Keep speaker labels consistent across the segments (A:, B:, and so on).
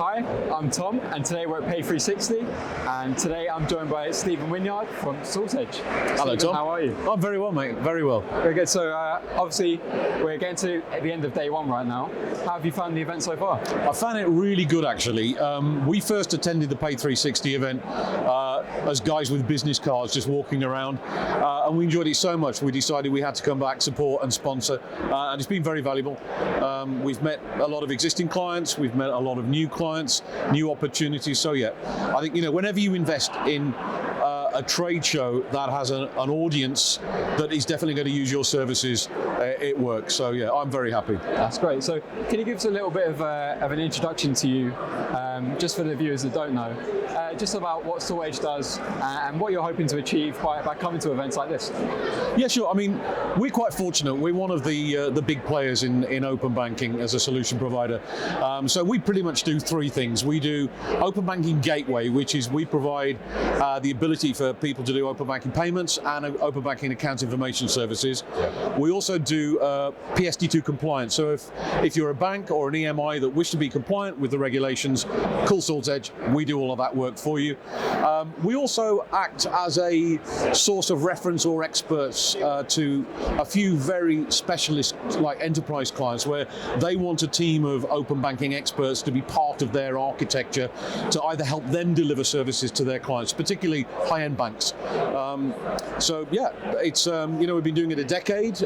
A: Hi, I'm Tom, and today we're at Pay360, and today I'm joined by Stephen Winyard from SaltEdge.
B: Hello, Tom.
A: How are you?
B: I'm very well, mate. Very well.
A: Very good. So, obviously, we're getting to the end of day one right now. How have you found the event so far?
B: I found it really good, actually. We first attended the Pay360 event as guys with business cards just walking around, and we enjoyed it so much we decided we had to come back, support and sponsor, and it's been very valuable. We've met a lot of existing clients, we've met a lot of new clients, new opportunities. So yeah, I think, whenever you invest in a trade show that has an audience that is definitely going to use your services, it works. So yeah, I'm very happy.
A: That's great. So can you give us a little bit of an introduction to you, just for the viewers that don't know, just about what SaltEdge does and what you're hoping to achieve by coming to events like this?
B: Yeah, sure. I mean, we're quite fortunate. We're one of the big players in open banking as a solution provider. So we pretty much do three things. We do open banking gateway, which is we provide the ability for people to do open banking payments and open banking account information services. Yeah. We also do PSD2 compliance. So if you're a bank or an EMI that wish to be compliant with the regulations, call SaltEdge. We do all of that work for you. We also act as a source of reference or experts to a few very specialist, like enterprise clients, where they want a team of open banking experts to be part of their architecture to either help them deliver services to their clients, particularly high-end banks. So yeah, it's we've been doing it a decade.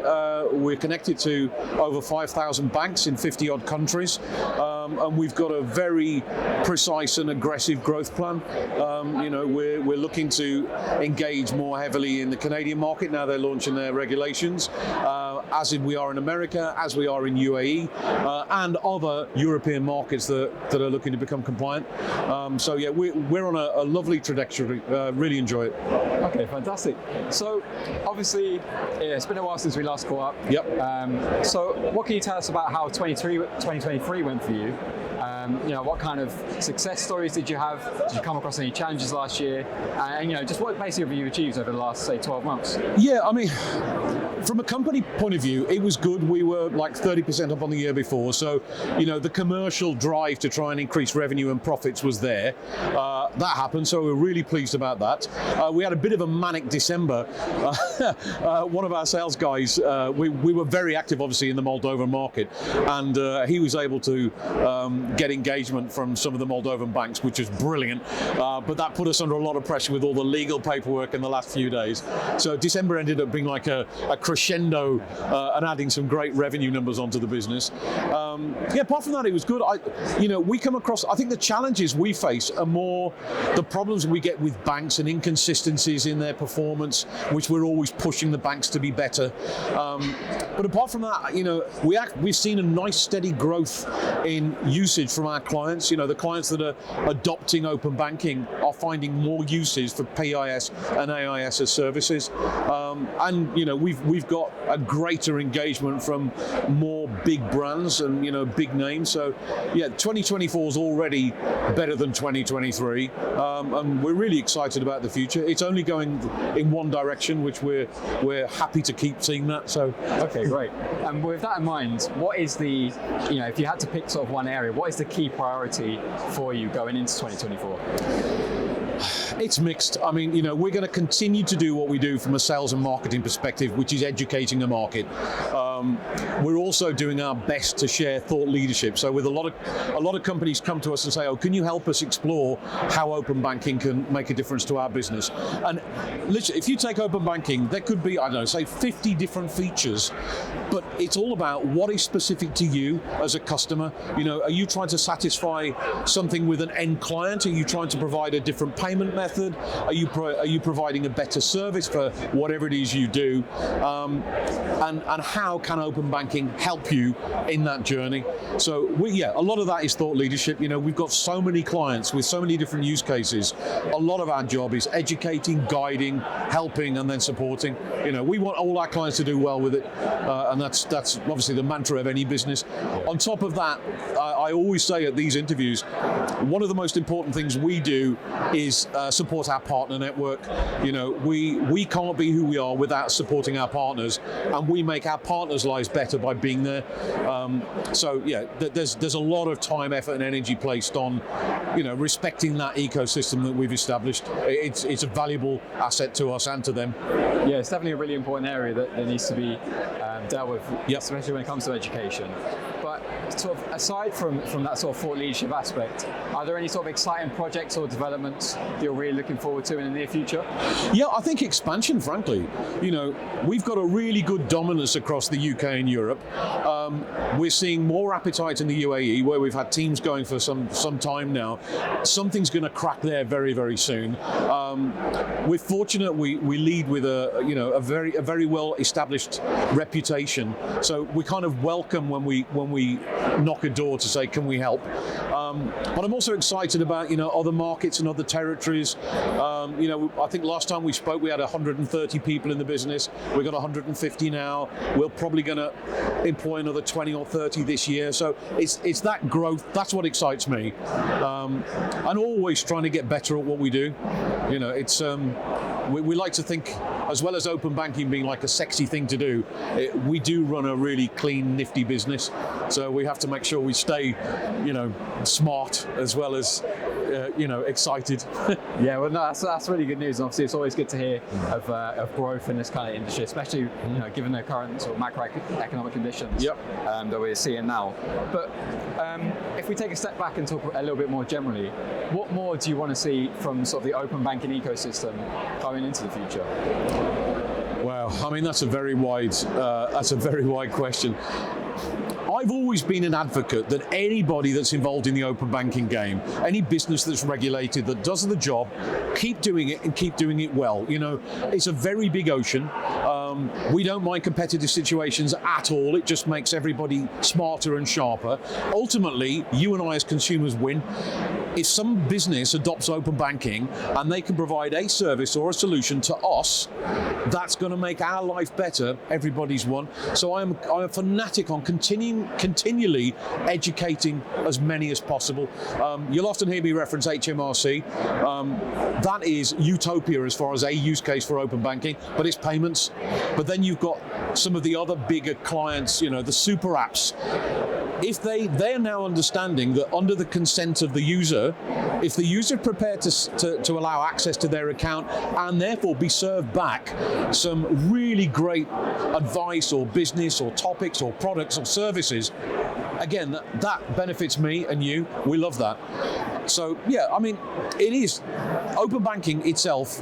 B: We're connected to over 5,000 banks in 50 odd countries, and we've got a very precise and aggressive growth plan. We're looking to engage more heavily in the Canadian market now they're launching their regulations, as we are in America, as we are in UAE, and other European markets that are looking to become compliant. So yeah, we're on a lovely trajectory. Really enjoy it.
A: Okay, fantastic. So obviously, it's been a while since we last caught up.
B: Yep.
A: So what can you tell us about how 2023 went for you? What kind of success stories did you have? Did you come across any challenges last year? And just what basically have you achieved over the last, say, 12 months?
B: Yeah, I mean, from a company point of view, it was good. We were like 30% up on the year before. So, the commercial drive to try and increase revenue and profits was there. That happened, so we're really pleased about that. We had a bit of a manic December. One of our sales guys, we were very active, obviously, in the Moldovan market, and he was able to get engagement from some of the Moldovan banks, which was brilliant. But that put us under a lot of pressure with all the legal paperwork in the last few days. So December ended up being like a crescendo and adding some great revenue numbers onto the business. Apart from that, it was good. We come across, I think the challenges we face are more the problems we get with banks and inconsistencies in their performance, which we're always pushing the banks to be better. But apart from that, we've seen a nice steady growth in usage from our clients. The clients that are adopting open banking are finding more uses for PIS and AIS as services. We've got a greater engagement from more big brands and big names. So yeah, 2024 is already better than 2023, and we're really excited about the future. It's only going in one direction, which we're happy to keep seeing that. So
A: okay, great. And with that in mind, what is the if you had to pick sort of one area, what is the key priority for you going into 2024?
B: It's mixed. I mean, we're going to continue to do what we do from a sales and marketing perspective, which is educating the market. We're also doing our best to share thought leadership. So with a lot of companies come to us and say, "Oh, can you help us explore how open banking can make a difference to our business?" And literally, if you take open banking, there could be, I don't know, say 50 different features, but it's all about what is specific to you as a customer. Are you trying to satisfy something with an end client? Are you trying to provide a different payment method? Are you providing a better service for whatever it is you do? And how can open banking help you in that journey? So a lot of that is thought leadership. We've got so many clients with so many different use cases. A lot of our job is educating, guiding, helping, and then supporting. We want all our clients to do well with it, and that's obviously the mantra of any business. On top of that, I always say at these interviews, one of the most important things we do is support our partner network. We can't be who we are without supporting our partners, and we make our partners ours lies better by being there. So yeah, there's a lot of time, effort, and energy placed on, respecting that ecosystem that we've established. It's a valuable asset to us and to them.
A: Yeah, it's definitely a really important area that needs to be dealt with, especially when it comes to education. But sort of aside from that sort of thought leadership aspect, are there any sort of exciting projects or developments that you're really looking forward to in the near future?
B: Yeah, I think expansion, frankly. We've got a really good dominance across the UK and Europe. We're seeing more appetite in the UAE, where we've had teams going for some time now. Something's going to crack there very, very soon. We're fortunate we lead with a very well established reputation. So we kind of welcome when we knock a door to say, can we help? But I'm also excited about other markets and other territories. I think last time we spoke we had 130 people in the business. We've got 150 now. We're probably going to employ another 20 or 30 this year. So it's that growth. That's what excites me. And always trying to get better at what we do. It's we like to think, as well as open banking being like a sexy thing to do, we do run a really clean, nifty business. So we have to make sure we stay, smart as well as, excited.
A: Yeah, well, no, that's really good news. And obviously, it's always good to hear of growth in this kind of industry, especially given the current sort of macroeconomic conditions that we're seeing now. But if we take a step back and talk a little bit more generally, what more do you want to see from sort of the open banking ecosystem going into the future?
B: Wow, I mean that's a very wide question. I've always been an advocate that anybody that's involved in the open banking game, any business that's regulated that does the job, keep doing it and keep doing it well. It's a very big ocean. We don't mind competitive situations at all. It just makes everybody smarter and sharper. Ultimately, you and I as consumers win. If some business adopts open banking and they can provide a service or a solution to us, that's going to make our life better. Everybody's won. So I'm a fanatic on continually educating as many as possible. You'll often hear me reference HMRC. That is utopia as far as a use case for open banking, but it's payments. But then you've got some of the other bigger clients, the super apps. If they're now understanding that under the consent of the user, if the user is prepared to allow access to their account and therefore be served back some really great advice or business or topics or products or services, again, that benefits me and you. We love that. So yeah, I mean, it is open banking itself.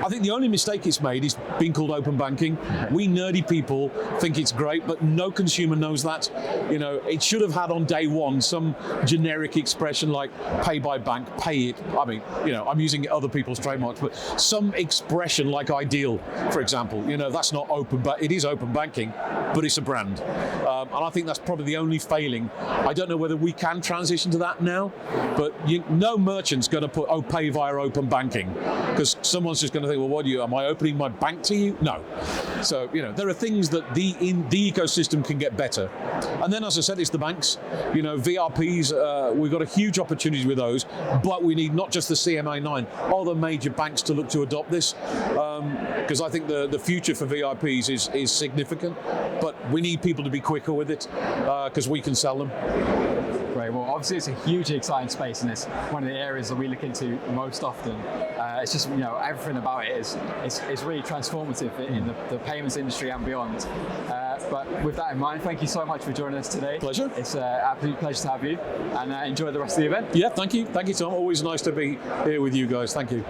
B: I think the only mistake it's made is being called open banking. We nerdy people think it's great, but no consumer knows that. It should have had on day one some generic expression like pay by bank, pay it. I mean, I'm using other people's trademarks, but some expression like Ideal, for example. That's not open, but it is open banking, but it's a brand. And I think that's probably the only failing. I don't know whether we can transition to that now, but no merchant's going to put pay via open banking, because someone's just going to think, well, am I opening my bank to you? No. So, there are things that the ecosystem can get better. And then, as I said, it's the banks. VRPs, we've got a huge opportunity with those, but we need not just the CMA9, other major banks to look to adopt this, because I think the future for VRPs is significant, but we need people to be quicker with it, because we can sell them.
A: Great. Well, obviously it's a hugely exciting space, and it's one of the areas that we look into most often. It's just, everything about it is really transformative in the payments industry and beyond. But with that in mind, thank you so much for joining us today.
B: Pleasure.
A: It's an absolute pleasure to have you, and enjoy the rest of the event.
B: Yeah, thank you. Thank you, Tom. Always nice to be here with you guys. Thank you.